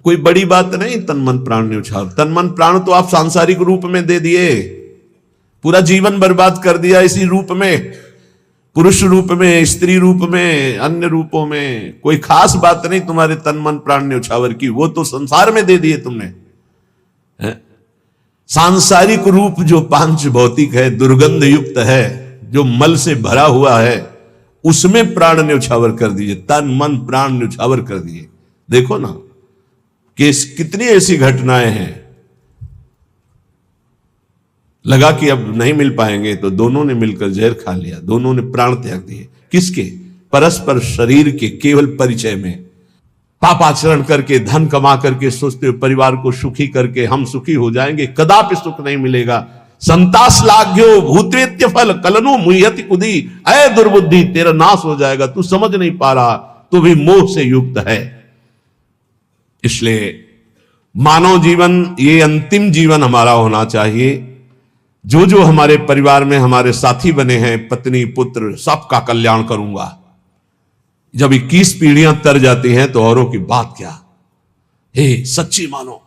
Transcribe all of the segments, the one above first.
कोई बड़ी बात नहीं तन मन प्राण न्यौछावर। तन मन प्राण तो आप सांसारिक रूप में दे दिए, पूरा जीवन बर्बाद कर दिया इसी रूप में, पुरुष रूप में, स्त्री रूप में, अन्य रूपों में। कोई खास बात नहीं तुम्हारे तन मन प्राण न्यौछावर की, वो तो संसार में दे दिए तुमने। सांसारिक रूप जो पांच भौतिक है, दुर्गंध युक्त है, जो मल से भरा हुआ है, उसमें प्राण न्यौछावर कर दीजिए, तन मन प्राण न्यौछावर कर दिए। देखो ना कि कितनी ऐसी घटनाएं हैं, लगा कि अब नहीं मिल पाएंगे तो दोनों ने मिलकर जहर खा लिया, दोनों ने प्राण त्याग दिए। किसके? परस्पर शरीर के केवल परिचय में। पापाचरण करके, धन कमा करके सोचते हुए परिवार को सुखी करके हम सुखी हो जाएंगे, कदापि सुख नहीं मिलेगा। संतास लाग्यो भूतेत्य फल कलनु मुह्यति कुदी, अय दुर्बुद्धि तेरा नाश हो जाएगा, तू समझ नहीं पा रहा, तू भी मोह से युक्त है। इसलिए मानव जीवन ये अंतिम जीवन हमारा होना चाहिए। जो जो हमारे परिवार में हमारे साथी बने हैं, पत्नी पुत्र, सबका कल्याण करूंगा। जब 21 पीढ़ियां तर जाती हैं तो औरों की बात क्या। हे सच्ची मानो,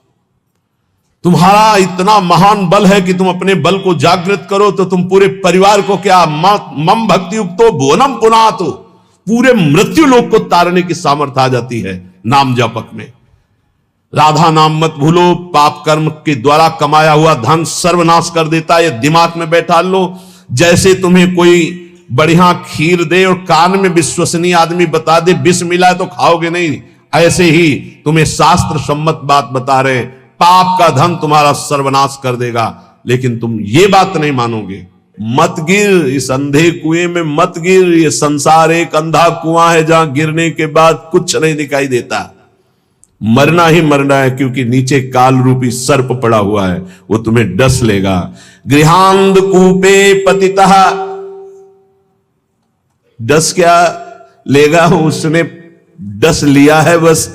तुम्हारा इतना महान बल है कि तुम अपने बल को जागृत करो तो तुम पूरे परिवार को क्या मम भक्ति युक्तो भुवनम पुनातो, पूरे मृत्यु लोक को तारने की सामर्थ्य आ जाती है नाम जापक में। राधा नाम मत भूलो, पाप कर्म के द्वारा कमाया हुआ धन सर्वनाश कर देता है, ये दिमाग में बैठा लो। जैसे तुम्हें कोई बढ़िया खीर दे और कान में विश्वसनीय आदमी बता दे विष मिला है तो खाओगे नहीं, ऐसे ही तुम्हें शास्त्र सम्मत बात बता रहे, पाप का धन तुम्हारा सर्वनाश कर देगा, लेकिन तुम ये बात नहीं मानोगे। मत गिर इस अंधे कुएं में, मत गिर। ये संसार एक अंधा कुआं है जहां गिरने के बाद कुछ नहीं दिखाई देता। मरना ही मरना है, क्योंकि नीचे काल रूपी सर्प पड़ा हुआ है, वो तुम्हें डस लेगा। गृहांध कूपे पतितः, डस क्या लेगा, उसने डस लिया है, बस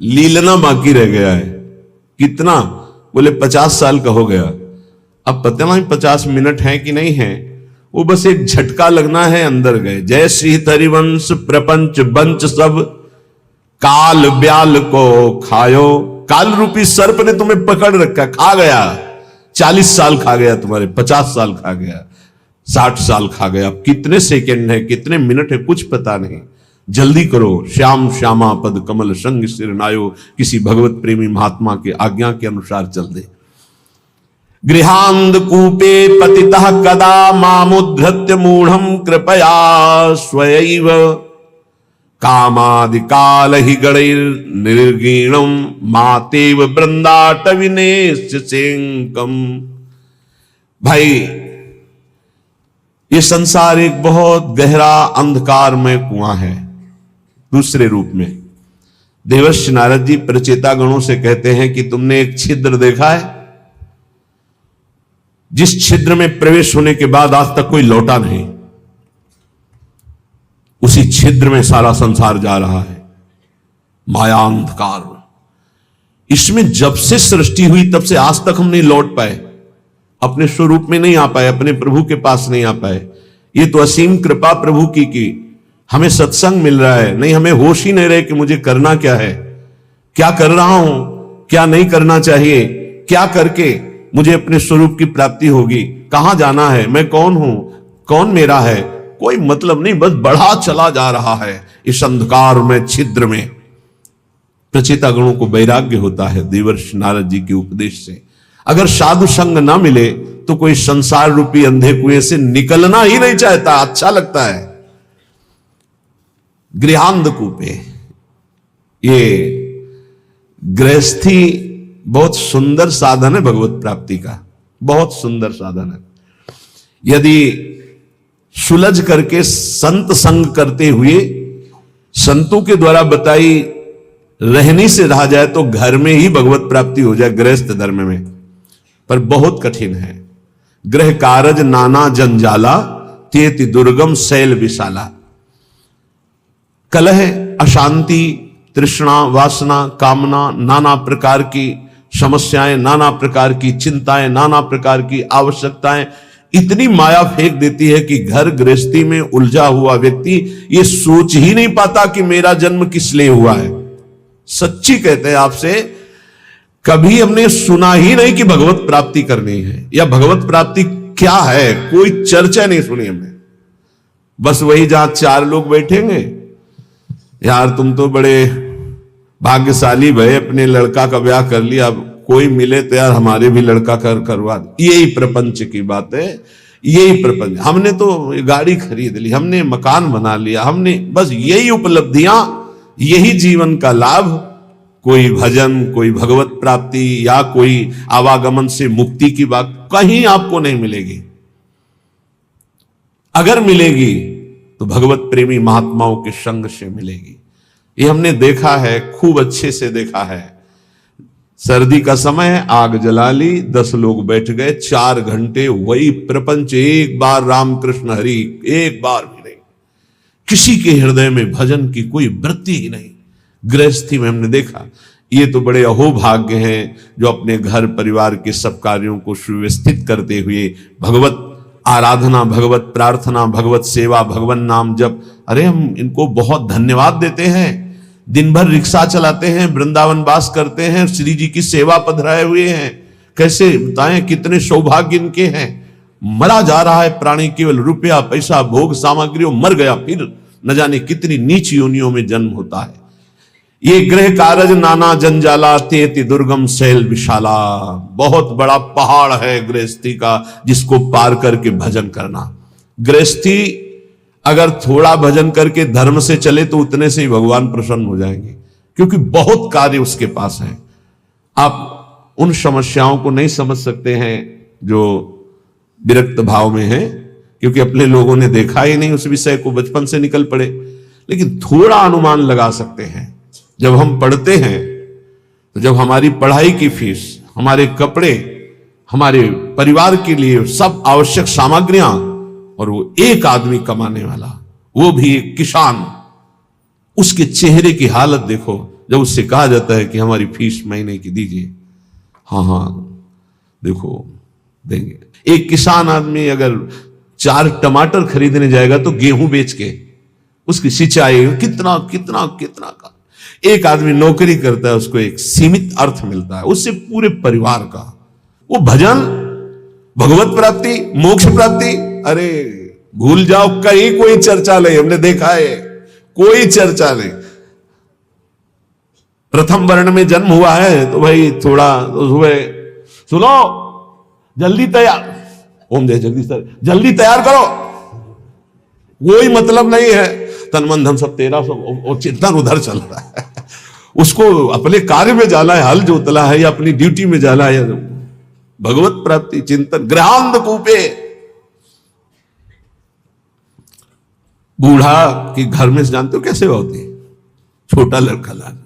लीलना बाकी रह गया है। कितना? बोले 50 साल का हो गया। अब पता नहीं 50 मिनट है कि नहीं है, वो बस एक झटका लगना है, अंदर गए। जय श्री हरिवंश प्रपंच बंच सब, काल ब्याल को खायो। काल रूपी सर्प ने तुम्हें पकड़ रखा, खा गया। 40 साल खा गया तुम्हारे, 50 साल खा गया, 60 साल खा गया। अब कितने सेकंड है, कितने मिनट है, कुछ पता नहीं। जल्दी करो। श्याम श्यामा पद कमल संग सिर नायो, किसी भगवत प्रेमी महात्मा के आज्ञा के अनुसार चल दे। गृहांध कूपे पतितः कदा मामुद्धृत्य मूढ़म कृपया स्वयैव, कामादि काल ही गणैर निर्गीणम मातेव वृंदाटविनेश सेंकम। भाई, ये संसार एक बहुत गहरा अंधकारमय कुआं है। दूसरे रूप में देवर्षि नारद जी प्रचेता गणों से कहते हैं कि तुमने एक छिद्र देखा है, जिस छिद्र में प्रवेश होने के बाद आज तक कोई लौटा नहीं, उसी छिद्र में सारा संसार जा रहा है। माया अंधकार, इसमें जब से सृष्टि हुई तब से आज तक हम नहीं लौट पाए, अपने स्वरूप में नहीं आ पाए, अपने प्रभु के पास नहीं आ पाए। ये तो असीम कृपा प्रभु की हमें सत्संग मिल रहा है, नहीं हमें होश ही नहीं रहे कि मुझे करना क्या है, क्या कर रहा हूं, क्या नहीं करना चाहिए, क्या करके मुझे अपने स्वरूप की प्राप्ति होगी, कहां जाना है, मैं कौन हूं, कौन मेरा है, कोई मतलब नहीं, बस बढ़ा चला जा रहा है इस अंधकार में, छिद्र में। प्रचेता गणों को वैराग्य होता है देवर्षि नारद जी के उपदेश से। अगर साधु संग ना मिले तो कोई संसार रूपी अंधे कुएं से निकलना ही नहीं चाहता, अच्छा लगता है। गृहांध कूपे, ये गृहस्थी बहुत सुंदर साधन है भगवत प्राप्ति का, बहुत सुंदर साधन है। यदि सुलझ करके संत संग करते हुए संतों के द्वारा बताई रहनी से रहा जाए तो घर में ही भगवत प्राप्ति हो जाए, गृहस्थ धर्म में। पर बहुत कठिन है। गृह कारज नाना जंजाला, तेति दुर्गम शैल विशाला। कलह, अशांति, तृष्णा, वासना, कामना, नाना प्रकार की समस्याएं, नाना प्रकार की चिंताएं, नाना प्रकार की आवश्यकताएं इतनी माया फेंक देती है कि घर गृहस्थी में उलझा हुआ व्यक्ति ये सोच ही नहीं पाता कि मेरा जन्म किस लिए हुआ है। सच्ची कहते हैं आपसे, कभी हमने सुना ही नहीं कि भगवत प्राप्ति करनी है या भगवत प्राप्ति क्या है, कोई चर्चा नहीं सुनी हमने। बस वही जहां 4 लोग बैठेंगे, यार तुम तो बड़े भाग्यशाली भय, अपने लड़का का ब्याह कर लिया, अब कोई मिले तो यार हमारे भी लड़का करवा दो। यही प्रपंच की बात है, यही प्रपंच। हमने तो गाड़ी खरीद ली, हमने मकान बना लिया, हमने बस यही उपलब्धियां, यही जीवन का लाभ। कोई भजन, कोई भगवत प्राप्ति या कोई आवागमन से मुक्ति की बात कहीं आपको नहीं मिलेगी। अगर मिलेगी तो भगवत प्रेमी महात्माओं के संग से मिलेगी। ये हमने देखा है, खूब अच्छे से देखा है। सर्दी का समय है, आग जला ली, 10 लोग बैठ गए, 4 घंटे वही प्रपंच, एक बार राम कृष्ण हरि, एक बार भी नहीं। किसी के हृदय में भजन की कोई वृत्ति ही नहीं। गृहस्थी में हमने देखा, ये तो बड़े अहोभाग्य हैं जो अपने घर परिवार के सब कार्यों को सुव्यवस्थित करते हुए भगवत आराधना, भगवत प्रार्थना, भगवत सेवा, भगवान नाम जप, अरे हम इनको बहुत धन्यवाद देते हैं। दिन भर रिक्शा चलाते हैं, वृंदावन वास करते हैं, श्री जी की सेवा पधराए हुए हैं। कैसे बताएं कितने सौभाग्य इनके हैं। मरा जा रहा है प्राणी, केवल रुपया पैसा भोग सामग्रियों, मर गया, फिर न जाने कितनी नीच योनियों में जन्म होता है। ये गृह कारज नाना जंजाला, तेति दुर्गम शैल विशाला। बहुत बड़ा पहाड़ है गृहस्थी का, जिसको पार करके भजन करना। गृहस्थी अगर थोड़ा भजन करके धर्म से चले तो उतने से ही भगवान प्रसन्न हो जाएंगे, क्योंकि बहुत कार्य उसके पास है। आप उन समस्याओं को नहीं समझ सकते हैं जो विरक्त भाव में है, क्योंकि अपने लोगों ने देखा ही नहीं उस विषय को, बचपन से निकल पड़े। लेकिन थोड़ा अनुमान लगा सकते हैं। जब हम पढ़ते हैं तो जब हमारी पढ़ाई की फीस, हमारे कपड़े, हमारे परिवार के लिए सब आवश्यक सामग्रियां, और वो एक आदमी कमाने वाला, वो भी एक किसान, उसके चेहरे की हालत देखो जब उससे कहा जाता है कि हमारी फीस महीने की दीजिए। हाँ देखो देंगे। एक किसान आदमी अगर 4 टमाटर खरीदने जाएगा तो गेहूं बेच के उसकी सिंचाई कितना कितना कितना का। एक आदमी नौकरी करता है, उसको एक सीमित अर्थ मिलता है, उससे पूरे परिवार का। वो भजन, भगवत प्राप्ति, मोक्ष प्राप्ति, अरे भूल जाओ, कहीं कोई चर्चा नहीं। हमने देखा है, कोई चर्चा नहीं। प्रथम वर्ण में जन्म हुआ है तो भाई थोड़ा तो सुबह सुनो, जल्दी तैयार, ओम जय जगदीश, जल्दी तैयार करो, कोई मतलब नहीं है। तन मन धन सब तेरा, सब और चिंतन उधर चल रहा है। उसको अपने कार्य में जाना है, हल जोतला है या अपनी ड्यूटी में जाना है। भगवत प्राप्ति चिंतन, गृहांध कूपे। बूढ़ा कि घर में जानते हो कैसे होती है, छोटा लड़का लाना,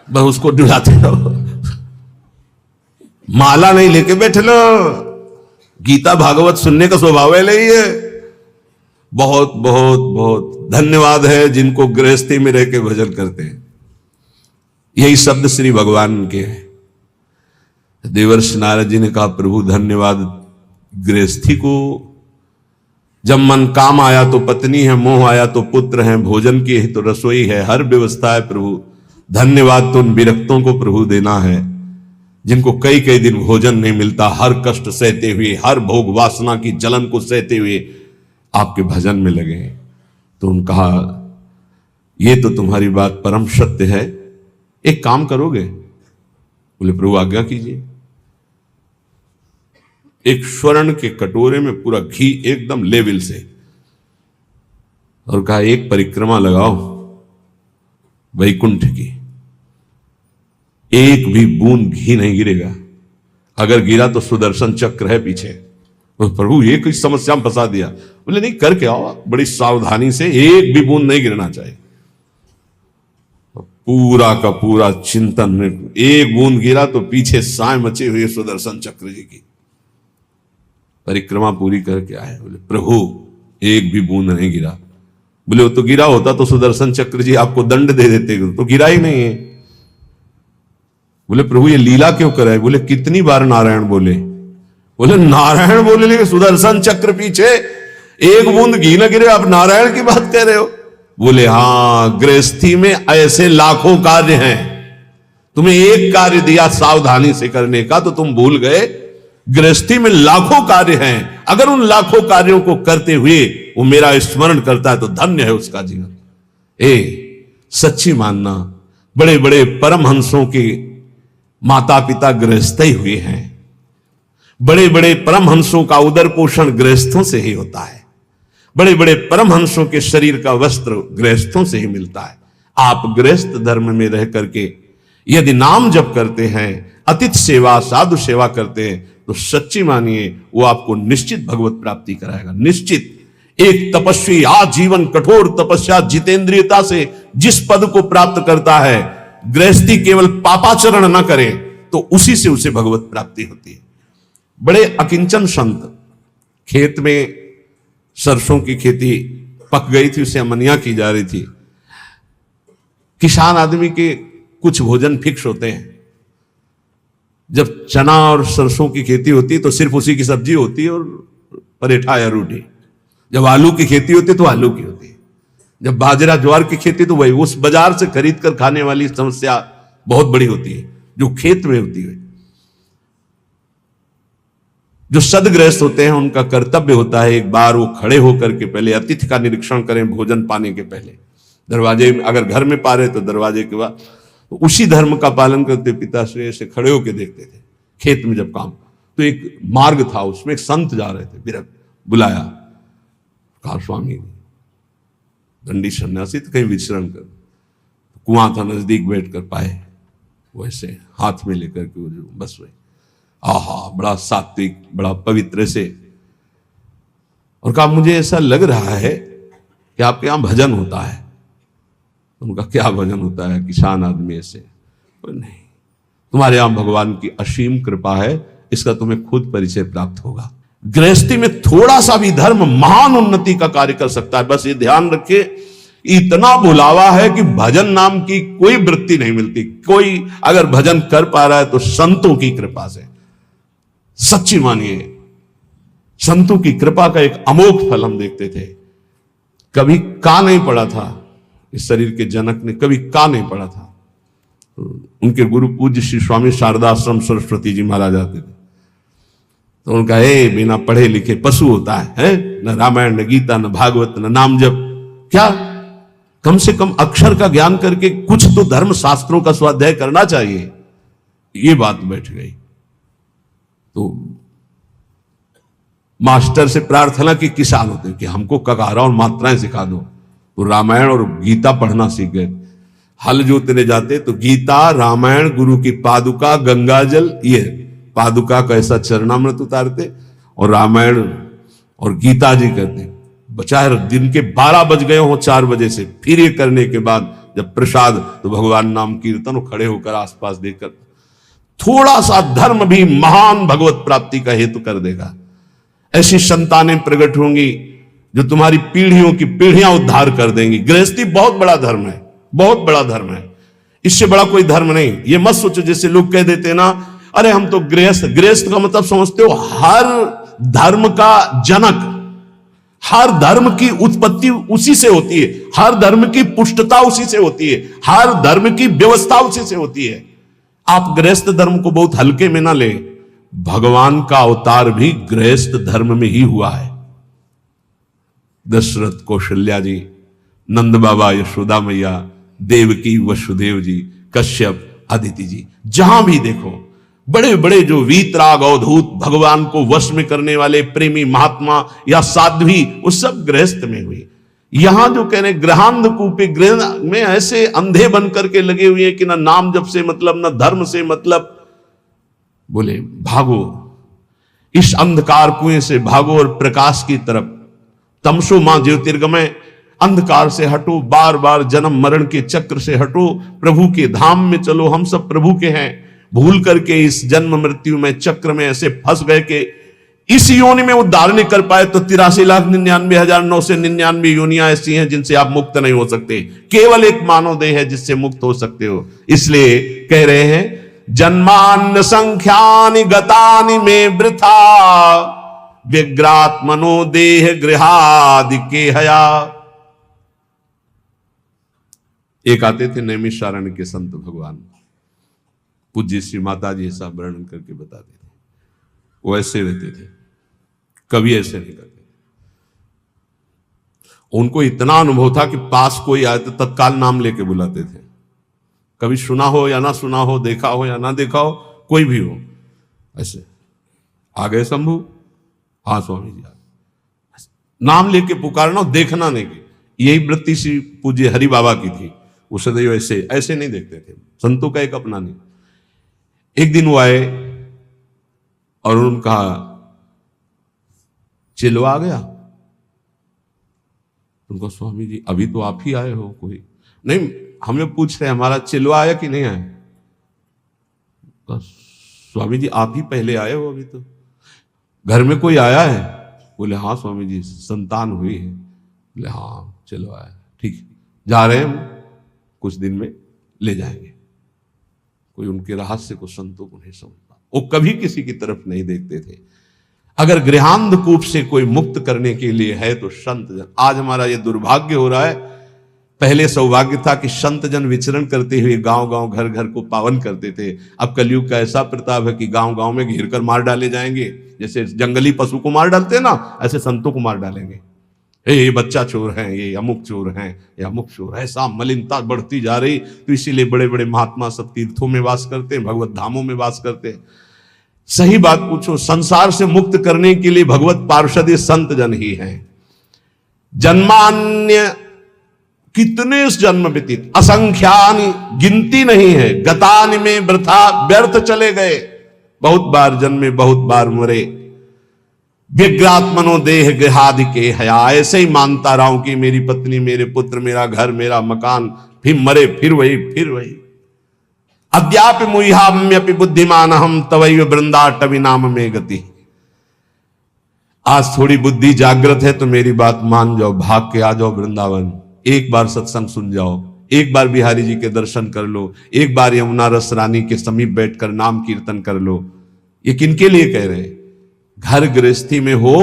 बस उसको डुलाते रहो, माला नहीं लेके बैठे लो। गीता भागवत सुनने का स्वभाव है नहीं है। बहुत बहुत बहुत धन्यवाद है जिनको गृहस्थी में रह के भजन करते हैं। यही शब्द श्री भगवान के हैं। देवर्षि नारद जी ने कहा, प्रभु धन्यवाद गृहस्थी को। जब मन काम आया तो पत्नी है, मोह आया तो पुत्र है, भोजन की है तो रसोई है, हर व्यवस्था है प्रभु। धन्यवाद तो उन विरक्तों को प्रभु देना है जिनको कई कई दिन भोजन नहीं मिलता, हर कष्ट सहते हुए, हर भोग वासना की जलन को सहते हुए आपके भजन में लगे। तो उन्होंने कहा, ये तो तुम्हारी बात परम सत्य है, एक काम करोगे? बोले प्रभु आज्ञा कीजिए। एक स्वर्ण के कटोरे में पूरा घी एकदम लेवल से, और कहा एक परिक्रमा लगाओ वैकुंठ की, एक भी बूंद घी नहीं गिरेगा, अगर गिरा तो सुदर्शन चक्र है पीछे। तो प्रभु ये कोई समस्या में फंसा दिया। बोले नहीं, करके आओ बड़ी सावधानी से, एक भी बूंद नहीं गिरना चाहिए। पूरा का पूरा चिंतन में एक बूंद गिरा तो पीछे साए मचे हुए सुदर्शन चक्र जी की। परिक्रमा पूरी करके आए, बोले प्रभु एक भी बूंद नहीं गिरा। बोले वो तो गिरा होता तो सुदर्शन चक्र जी आपको दंड दे देते, तो गिरा ही नहीं है। बोले प्रभु ये लीला क्यों कराए? बोले कितनी बार नारायण बोले? बोले नारायण बोले लेकिन सुदर्शन चक्र पीछे एक बूंद घी न गिरे, आप नारायण की बात कह रहे हो? बोले हाँ, गृहस्थी में ऐसे लाखों कार्य हैं, तुम्हें एक कार्य दिया सावधानी से करने का तो तुम भूल गए। गृहस्थी में लाखों कार्य हैं, अगर उन लाखों कार्यों को करते हुए वो मेरा स्मरण करता है तो धन्य है उसका जीवन। सच्ची मानना, बड़े बड़े परमहंसों के माता पिता गृहस्थ ही हुए हैं, बड़े बड़े परमहंसों का उदर पोषण गृहस्थों से ही होता है, बड़े बड़े परमहंसों के शरीर का वस्त्र गृहस्थों से ही मिलता है। आप गृहस्थ धर्म में रह करके यदि नाम जप करते हैं, अतिथि सेवा, साधु सेवा करते हैं, तो सच्ची मानिए वो आपको निश्चित भगवत प्राप्ति कराएगा, निश्चित। एक तपस्वी आजीवन कठोर तपस्या जितेंद्रियता से जिस पद को प्राप्त करता है, गृहस्थी केवल पापाचरण न करे तो उसी से उसे भगवत प्राप्ति होती है। बड़े अकिंचन संत, खेत में सरसों की खेती पक गई थी, उसे अमनिया की जा रही थी। किसान आदमी के कुछ भोजन फिक्स होते हैं, जब चना और सरसों की खेती होती है तो सिर्फ उसी की सब्जी होती है और परेठा या रोटी। जब आलू की खेती होती है तो आलू की होती है, जब बाजरा ज्वार की खेती तो वही, उस बाजार से खरीद कर खाने वाली समस्या बहुत बड़ी होती है जो खेत में होती है। जो सदगृहस्थ होते हैं उनका कर्तव्य होता है एक बार वो खड़े होकर के पहले अतिथि का निरीक्षण करें, भोजन पाने के पहले दरवाजे में, अगर घर में पा रहे तो दरवाजे के बाद। तो उसी धर्म का पालन करते पिताश्री ऐसे खड़े होकर देखते थे खेत में जब काम। तो एक मार्ग था, उसमें एक संत जा रहे थे, विरक्त, बुलाया, कहा स्वामी दंडी सन्यासी तो कहीं विचरण कर। कुआं था नजदीक, बैठ कर पाए वैसे हाथ में लेकर के वो बस वही, आहा बड़ा सात्विक, बड़ा पवित्र से, और कहा मुझे ऐसा लग रहा है कि आपके यहां भजन होता है। उनका क्या भजन होता है, किसान आदमी ऐसे, नहीं, तुम्हारे यहां भगवान की असीम कृपा है, इसका तुम्हें खुद परिचय प्राप्त होगा। गृहस्थी में थोड़ा सा भी धर्म महान उन्नति का कार्य कर सकता है। बस ये ध्यान रखिए, इतना बुलावा है कि भजन नाम की कोई वृत्ति नहीं मिलती। कोई अगर भजन कर पा रहा है तो संतों की कृपा से, सच्ची मानिए संतों की कृपा का एक अमोघ फल हम देखते थे। कभी का नहीं पड़ा था इस शरीर के जनक ने, कभी का नहीं पड़ा था। उनके गुरु पूज्य श्री स्वामी शारदाश्रम सरस्वती जी महाराज आते थे, तो उनका बिना पढ़े लिखे पशु होता है न रामायण, न गीता, न भागवत, न नाम जप, क्या कम से कम अक्षर का ज्ञान करके कुछ तो धर्म शास्त्रों का स्वाध्याय करना चाहिए। ये बात बैठ गई। तो मास्टर से प्रार्थना की, किसान होते कि हमको ककारा और मात्राएं सिखा दो, तो रामायण और गीता पढ़ना सीख गए। हल जोतने जाते तो गीता, रामायण, गुरु की पादुका, गंगाजल, ये पादुका का ऐसा चरणामृत उतारते और रामायण और गीता जी करते। चाहे दिन के 12 बज गए हो 4 बजे से, फिर ये करने के बाद जब प्रसाद तो भगवान नाम कीर्तन, खड़े होकर आसपास देखकर, थोड़ा सा धर्म भी महान भगवत प्राप्ति का हेतु कर देगा। ऐसी संतानें प्रकट होंगी जो तुम्हारी पीढ़ियों की पीढ़ियां उद्धार कर देंगी। गृहस्थी बहुत बड़ा धर्म है, बहुत बड़ा धर्म है, इससे बड़ा कोई धर्म नहीं। ये मत सोचो जैसे लोग कह देते हैं ना, अरे हम तो गृहस्थ। गृहस्थ का मतलब समझते हो हर धर्म का जनक, हर धर्म की उत्पत्ति उसी से होती है, हर धर्म की पुष्टता उसी से होती है, हर धर्म की व्यवस्था उसी से होती है। आप गृहस्थ धर्म को बहुत हल्के में ना ले, भगवान का अवतार भी गृहस्थ धर्म में ही हुआ है। दशरथ, कौशल्या जी, नंद बाबा, यशोदा मैया, देवकी, वसुदेव जी, कश्यप, अदिति जी, जहां भी देखो बड़े बड़े जो वीतराग अवधूत भगवान को वश में करने वाले प्रेमी महात्मा या साध्वी, वो सब गृहस्थ में हुई। यहां जो कह रहे ग्रहांधकूपे, गृह में ऐसे अंधे बन करके लगे हुए हैं कि ना नाम जप से मतलब, ना धर्म से मतलब। बोले भागो इस अंधकार कुएं से, भागो और प्रकाश की तरफ। तमसो मां ज्योतिर्गमय, अंधकार से हटो, बार बार जन्म मरण के चक्र से हटो, प्रभु के धाम में चलो। हम सब प्रभु के हैं, भूल करके इस जन्म मृत्यु में चक्र में ऐसे फंस गए कि इस योनि में उद्धार नहीं कर पाए। तो 83,99,999 योनियां ऐसी हैं जिनसे आप मुक्त नहीं हो सकते। केवल एक मानव देह है जिससे मुक्त हो सकते हो। इसलिए कह रहे हैं, जन्मान्न संख्यानि गतानि में वृथा, विग्रात्मनो देह गृहादि के हया। एक आते थे नैमिषारण्य के संत भगवान, पूज्य श्री माता जी ऐसा वर्णन करके बताते थे, वो ऐसे रहते थे, कभी ऐसे नहीं करते। उनको इतना अनुभव था कि पास कोई आए तो तत्काल नाम लेके बुलाते थे, कभी सुना हो या ना सुना हो, देखा हो या ना देखा हो, कोई भी हो, ऐसे आ गए शंभू, हाँ स्वामी जी, नाम लेके पुकारना, देखना नहीं कि यही वृत्ति श्री पूज्य हरि बाबा की थी। वो सदैव ऐसे ऐसे नहीं देखते थे, संतों का एक अपना नहीं। एक दिन वो आए और उनका चिलवा आ गया, उनको स्वामी जी अभी तो आप ही आए हो, कोई नहीं, हमें पूछ रहे हमारा चिलवा आया कि नहीं आया? स्वामी जी आप ही पहले आए हो, अभी तो घर में कोई आया है? बोले हाँ स्वामी जी संतान हुई है। बोले हाँ चलो आया, ठीक जा रहे हैं हम, कुछ दिन में ले जाएंगे। कोई उनके रहस्य को संतों को नहीं समझता, वो कभी किसी की तरफ नहीं देखते थे। अगर गृहांधकूप से कोई मुक्त करने के लिए है तो संत जन। आज हमारा ये दुर्भाग्य हो रहा है, पहले सौभाग्य था कि संत जन विचरण करते हुए गांव गांव घर घर को पावन करते थे। अब कलयुग का ऐसा प्रताप है कि गांव गांव में घेर कर मार डाले जाएंगे, जैसे जंगली पशु को मार डालते हैं ना, ऐसे संतों को मार डालेंगे। ये बच्चा चोर हैं, ये अमुक चोर हैं, ये अमुक चोर। ऐसा मलिनता बढ़ती जा रही, तो इसीलिए बड़े बड़े महात्मा सब तीर्थों में वास करते हैं, भगवत धामों में वास करते हैं। सही बात पूछो, संसार से मुक्त करने के लिए भगवत पार्षद संत जन ही हैं। जन्मान्य कितने जन्म व्यतीत, असंख्यान गिनती नहीं है, गतान में वृथा व्यर्थ चले गए। बहुत बार जन्मे बहुत बार मरे, विग्रात्मनो देह गृहादि के हया। ऐसे ही मानता रहा हूं कि मेरी पत्नी, मेरे पुत्र, मेरा घर, मेरा मकान, फिर मरे, फिर वही, फिर वही। अद्यापि मुह्याम्यपि बुद्धिमान हम तवैव वृंदाटवी नाम में गति। आज थोड़ी बुद्धि जागृत है तो मेरी बात मान जाओ, भाग के आ जाओ वृंदावन। एक बार सत्संग सुन जाओ, एक बार बिहारी जी के दर्शन कर लो, एक बार यमुना रस रानी के समीप बैठकर नाम कीर्तन कर लो। ये किनके लिए कह रहे हैं? घर गृहस्थी में हो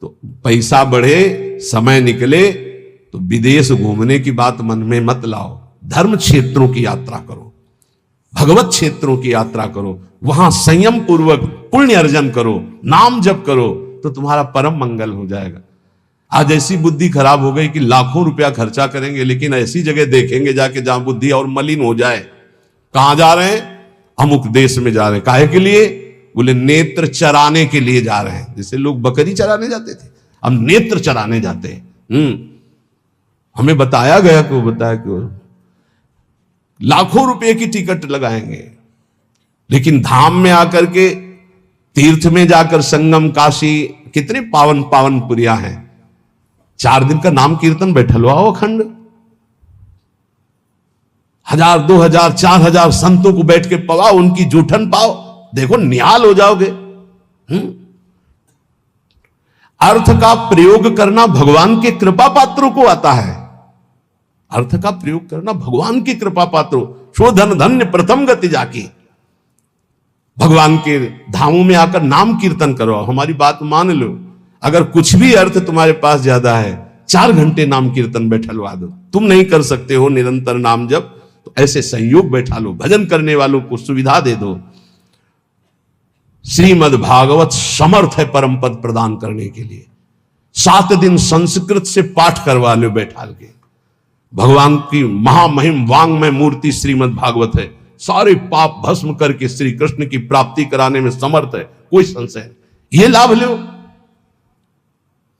तो पैसा बढ़े, समय निकले तो विदेश घूमने की बात मन में मत लाओ। धर्म क्षेत्रों की यात्रा करो, भगवत क्षेत्रों की यात्रा करो, वहां संयम पूर्वक पुण्य अर्जन करो, नाम जप करो, तो तुम्हारा परम मंगल हो जाएगा। आज ऐसी बुद्धि खराब हो गई कि लाखों रुपया खर्चा करेंगे लेकिन ऐसी जगह देखेंगे जाके जहां बुद्धि और मलिन हो जाए। कहां जा रहे हैं? अमुक देश में जा रहे हैं। काहे के लिए? बोले नेत्र चराने के लिए जा रहे हैं। जैसे लोग बकरी चराने जाते थे, हम नेत्र चराने जाते हैं। हमें बताया गया कि बताया कि लाखों रुपए की टिकट लगाएंगे, लेकिन धाम में आकर के, तीर्थ में जाकर, संगम काशी, कितने पावन पावन पुरिया हैं, 4 दिन का नाम कीर्तन बैठल आओ अखंड। 1000, 2000, 4000 संतों को बैठ के पवाओ, उनकी जूठन पाओ, देखो निहाल हो जाओगे। अर्थ का प्रयोग करना भगवान के कृपा पात्रों को आता है। अर्थ का प्रयोग करना भगवान की कृपा पात्रों, शोधन धन्य प्रथम गति जाकी। भगवान के धामों में आकर नाम कीर्तन करो। हमारी बात मान लो, अगर कुछ भी अर्थ तुम्हारे पास ज्यादा है, 4 घंटे नाम कीर्तन बैठलवा दो। तुम नहीं कर सकते हो निरंतर नाम जप, तो ऐसे संयोग बैठा लो, भजन करने वालों को सुविधा दे दो। श्रीमद् भागवत समर्थ है परम पद प्रदान करने के लिए। 7 दिन संस्कृत से पाठ करवा लो बैठाल के। भगवान की महामहिम वांग्मय मूर्ति श्रीमद् भागवत है, सारे पाप भस्म करके श्री कृष्ण की प्राप्ति कराने में समर्थ है, कोई संशय नहीं। ये लाभ लो।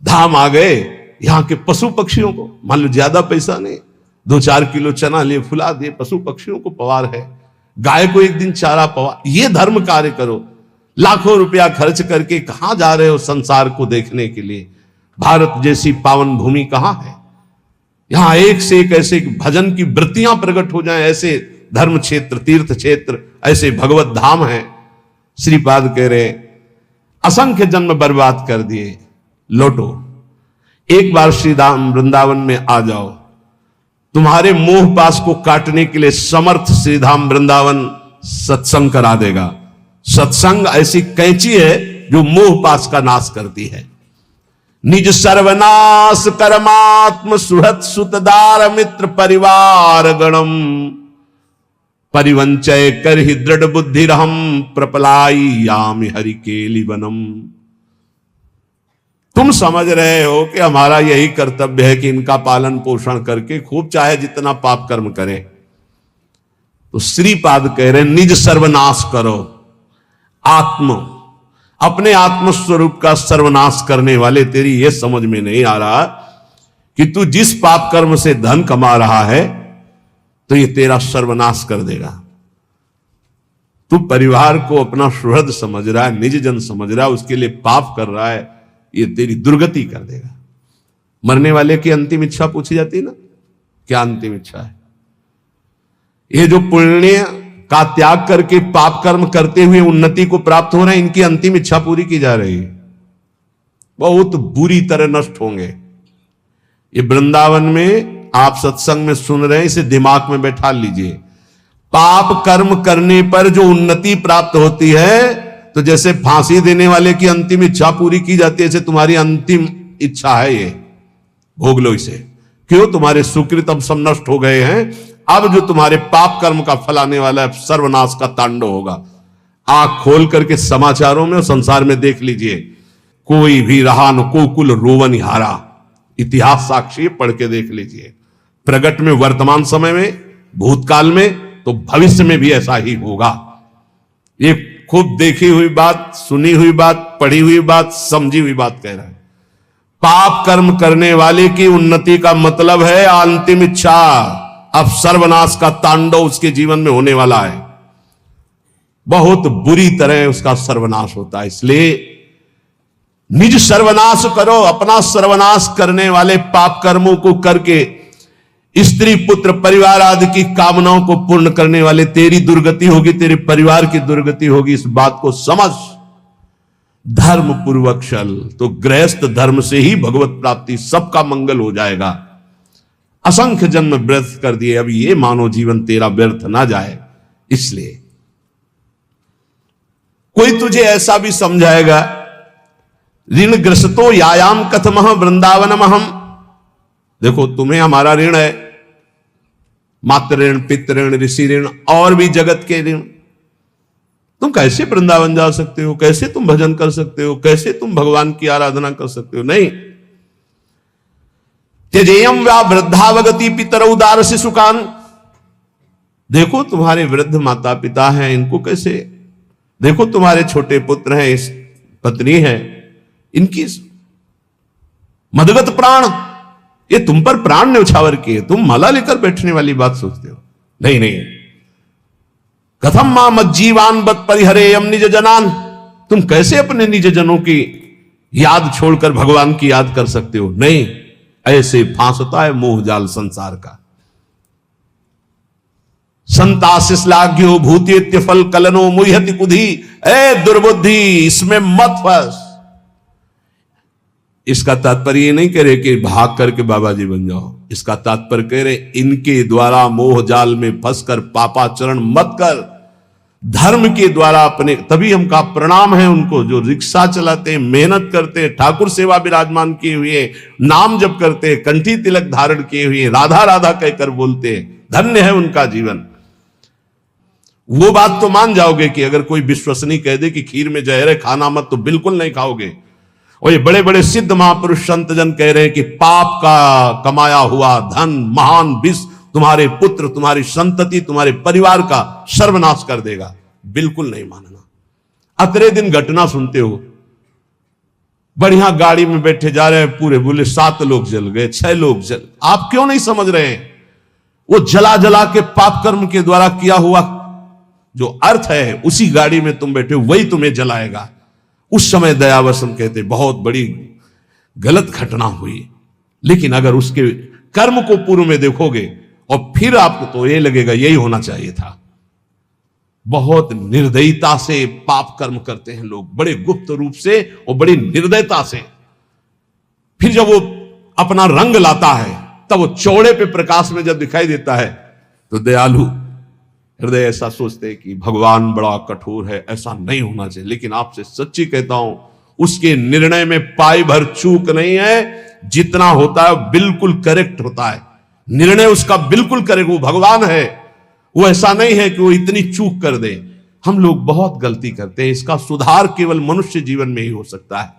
धाम आ गए, यहां के पशु पक्षियों को, मान लो ज्यादा पैसा नहीं, 2-4 किलो चना लिए फुला दिए, पशु पक्षियों को पवार है, गाय को एक दिन चारा पवा। ये धर्म कार्य करो। लाखों रुपया खर्च करके कहां जा रहे हो संसार को देखने के लिए? भारत जैसी पावन भूमि कहां है? यहां एक से एक ऐसे भजन की वृत्तियां प्रकट हो जाएं, ऐसे धर्म क्षेत्र, तीर्थ क्षेत्र, ऐसे भगवत धाम है। श्रीपाद कह रहे असंख्य जन्म बर्बाद कर दिए, लौटो, एक बार श्री धाम वृंदावन में आ जाओ। तुम्हारे मोह पास को काटने के लिए समर्थ श्रीधाम वृंदावन सत्संग करा देगा। सत्संग ऐसी कैंची है जो मोह पास का नाश करती है। निज सर्वनाश कर्मात्म सुहृत सुतदार मित्र परिवार गणम परिवंचय कर ही दृढ़ बुद्धि रहम प्रपलाई यामि हरि केली वनम। तुम समझ रहे हो कि हमारा यही कर्तव्य है कि इनका पालन पोषण करके खूब चाहे जितना पाप कर्म करें। तो श्रीपाद कह रहे निज सर्वनाश करो। अपने आत्म स्वरूप का सर्वनाश करने वाले, तेरी यह समझ में नहीं आ रहा कि तू जिस पाप कर्म से धन कमा रहा है तो ये तेरा सर्वनाश कर देगा। तू परिवार को अपना सुहृद समझ रहा है, निज जन समझ रहा है, उसके लिए पाप कर रहा है, ये तेरी दुर्गति कर देगा। मरने वाले की अंतिम इच्छा पूछी जाती है ना, क्या अंतिम इच्छा है? ये जो पुण्य का त्याग करके पाप कर्म करते हुए उन्नति को प्राप्त हो रहे हैं, इनकी अंतिम इच्छा पूरी की जा रही है। बहुत बुरी तरह नष्ट होंगे। ये वृंदावन में आप सत्संग में सुन रहे हैं, इसे दिमाग में बैठा लीजिए। पाप कर्म करने पर जो उन्नति प्राप्त होती है, तो जैसे फांसी देने वाले की अंतिम इच्छा पूरी की जाती है, ऐसे तुम्हारी अंतिम इच्छा है ये, भोग लो इसे। क्यों? तुम्हारे सुकृत अब सब नष्ट हो गए हैं। अब जो तुम्हारे पाप कर्म का फल आने वाला है, सर्वनाश का तांडव होगा। आंख खोल करके समाचारों में और संसार में देख लीजिए, कोई भी रहा न कोकुल रोवन हारा। इतिहास साक्षी, पढ़ के देख लीजिए। प्रगट में वर्तमान समय में, भूतकाल में, तो भविष्य में भी ऐसा ही होगा। ये खूब देखी हुई बात, सुनी हुई बात, पढ़ी हुई बात, समझी हुई बात कह रहा है। पाप कर्म करने वाले की उन्नति का मतलब है अंतिम इच्छा। अब सर्वनाश का तांडव उसके जीवन में होने वाला है, बहुत बुरी तरह उसका सर्वनाश होता है। इसलिए निज सर्वनाश करो। अपना सर्वनाश करने वाले पाप कर्मों को करके स्त्री पुत्र परिवार आदि की कामनाओं को पूर्ण करने वाले तेरी दुर्गति होगी, तेरे परिवार की दुर्गति होगी। इस बात को समझ। धर्म पूर्वक चल, तो गृहस्थ धर्म से ही भगवत प्राप्ति, सबका मंगल हो जाएगा। असंख्य जन्म व्यर्थ कर दिए, अब ये मानव जीवन तेरा व्यर्थ ना जाए। इसलिए कोई तुझे ऐसा भी समझाएगा, ऋण ग्रस्तो यायाम कथमः वृंदावनम हम। देखो, तुम्हें हमारा ऋण है, मातृ ऋण, पितृ ऋण, ऋषि ऋण और भी जगत के ऋण। तुम कैसे वृंदावन जा सकते हो? कैसे तुम भजन कर सकते हो? कैसे तुम भगवान की आराधना कर सकते हो? नहीं। त्यजेयम व्या वृद्धावगति पितरौ उदार शिशुकान। देखो, तुम्हारे वृद्ध माता पिता हैं, इनको कैसे, देखो तुम्हारे छोटे पुत्र हैं, पत्नी है, इनकी मदगत प्राण, ये तुम पर प्राण न्यौछावर किए, तुम माला लेकर बैठने वाली बात सोचते हो? नहीं नहीं। कथम मां मज्जीवान बत परिहरेयम निज जनान। तुम कैसे अपने निज जनों की याद छोड़कर भगवान की याद कर सकते हो? नहीं। ऐसे फांसता है मोह जाल संसार का। संतासिस लाग्यो भूतेत्य फल कलनो मुह्यति कुधी। ए दुर्बुद्धि, इसमें मत फंस। इसका तात्पर्य ये नहीं कह रहे कि भाग करके बाबा जी बन जाओ। इसका तात्पर्य कह रहे इनके द्वारा मोह जाल में फंसकर पापाचरण मत कर। धर्म के द्वारा अपने, तभी हम का प्रणाम है उनको जो रिक्शा चलाते हैं, मेहनत करते हैं, ठाकुर सेवा विराजमान किए हुए, नाम जप करते हैं, कंठी तिलक धारण किए हुए, राधा राधा कहकर बोलते हैं। धन्य है उनका जीवन। वो बात तो मान जाओगे कि अगर कोई विश्वसनीय कह दे कि खीर में जहर है, खाना मत, तो बिल्कुल नहीं खाओगे। और ये बड़े बड़े सिद्ध महापुरुष संत जन कह रहे हैं कि पाप का कमाया हुआ धन महान विष तुम्हारे पुत्र, तुम्हारी संतति, तुम्हारे परिवार का सर्वनाश कर देगा। बिल्कुल नहीं मानना। अतरे दिन घटना सुनते हो, बढ़िया गाड़ी में बैठे जा रहे हैं, पूरे बोले 7 लोग जल गए, 6 लोग जल। आप क्यों नहीं समझ रहे हैं? वो जला जला के पाप कर्म के द्वारा किया हुआ जो अर्थ है, उसी गाड़ी में तुम बैठे हो, वही तुम्हें जलाएगा। उस समय दयावसम कहते बहुत बड़ी गलत घटना हुई, लेकिन अगर उसके कर्म को पूर्व में देखोगे और फिर आपको तो ये लगेगा यही होना चाहिए था। बहुत निर्दयता से पाप कर्म करते हैं लोग, बड़े गुप्त रूप से और बड़ी निर्दयता से। फिर जब वो अपना रंग लाता है, तब वो चौड़े पे प्रकाश में जब दिखाई देता है, तो दयालु हृदय ऐसा सोचते हैं कि भगवान बड़ा कठोर है, ऐसा नहीं होना चाहिए। लेकिन आपसे सच्ची कहता हूं, उसके निर्णय में पाई भर चूक नहीं है, जितना होता है बिल्कुल करेक्ट होता है, निर्णय उसका बिल्कुल करेक्ट। वो भगवान है, वो ऐसा नहीं है कि वो इतनी चूक कर दे। हम लोग बहुत गलती करते हैं, इसका सुधार केवल मनुष्य जीवन में ही हो सकता है।